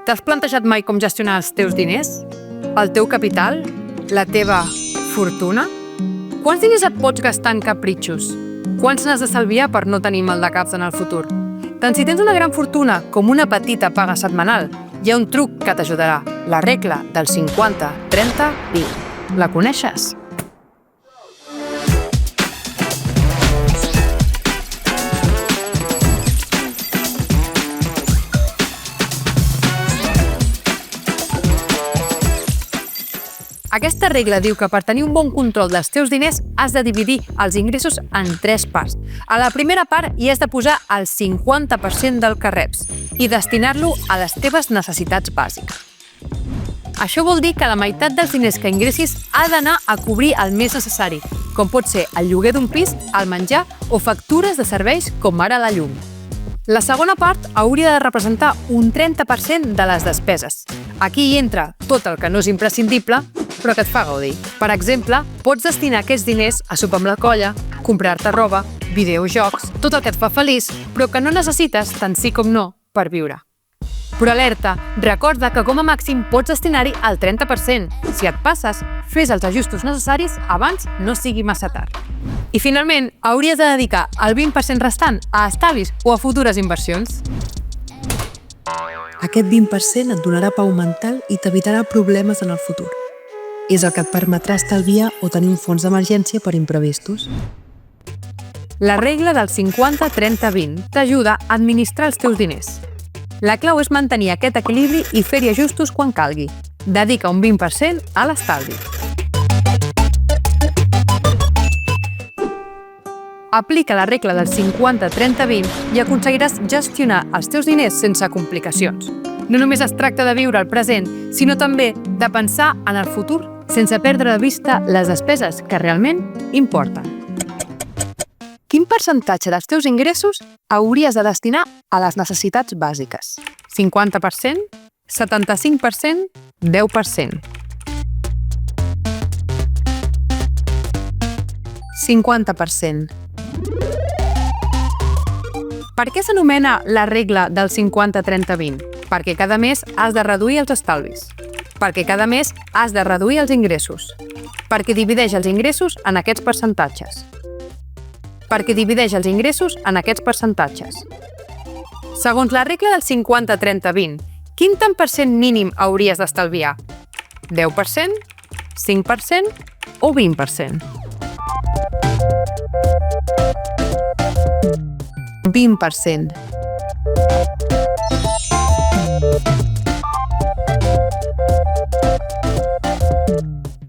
T'has plantejat mai com gestionar els teus diners? El teu capital? La teva fortuna? Quants diners et pots gastar en capritxos? Quants n'has d'estalviar per no tenir maldecaps en el futur? Tant si tens una gran fortuna com una petita paga setmanal, hi ha un truc que t'ajudarà, la regla del 50-30-20. La coneixes? Aquesta regla diu que per tenir un bon control dels teus diners has de dividir els ingressos en 3 parts. A la primera part hi has de posar el 50% del que reps i destinar-lo a les teves necessitats bàsiques. Això vol dir que la meitat dels diners que ingressis ha d'anar a cobrir el més necessari, com pot ser el lloguer d'un pis, el menjar o factures de serveis com ara la llum. La segona part hauria de representar un 30% de les despeses. Aquí hi entra tot el que no és imprescindible, però que et fa gaudir. Per exemple, pots destinar aquests diners a sopar amb la colla, comprar-te roba, videojocs, tot el que et fa feliç, però que no necessites tant sí com no per viure. Però alerta, recorda que com a màxim pots destinar-hi el 30%. Si et passes, fes els ajustos necessaris abans no sigui massa tard. I finalment, hauries de dedicar el 20% restant a estalvis o a futures inversions. Aquest 20% et donarà pau mental i t'evitarà problemes en el futur. És el que et permetrà estalviar o tenir un fons d'emergència per imprevistos. La regla del 50-30-20 t'ajuda a administrar els teus diners. La clau és mantenir aquest equilibri i fer-hi ajustos quan calgui. Dedica un 20% a l'estalvi. Aplica la regla del 50-30-20 i aconseguiràs gestionar els teus diners sense complicacions. No només es tracta de viure el present, sinó també de pensar en el futur sense perdre de vista les despeses que realment importen. Quin percentatge dels teus ingressos hauries de destinar a les necessitats bàsiques? 50%? 75%? 10%? 50%. Per què s'anomena la regla del 50-30-20? Perquè cada mes has de reduir els estalvis. Perquè cada mes has de reduir els ingressos. Perquè divideix els ingressos en aquests percentatges. Perquè divideix els ingressos en aquests percentatges. Segons la regla del 50-30-20, quin tant per cent mínim hauries d'estalviar? 10%? 5% o 20%? 20%.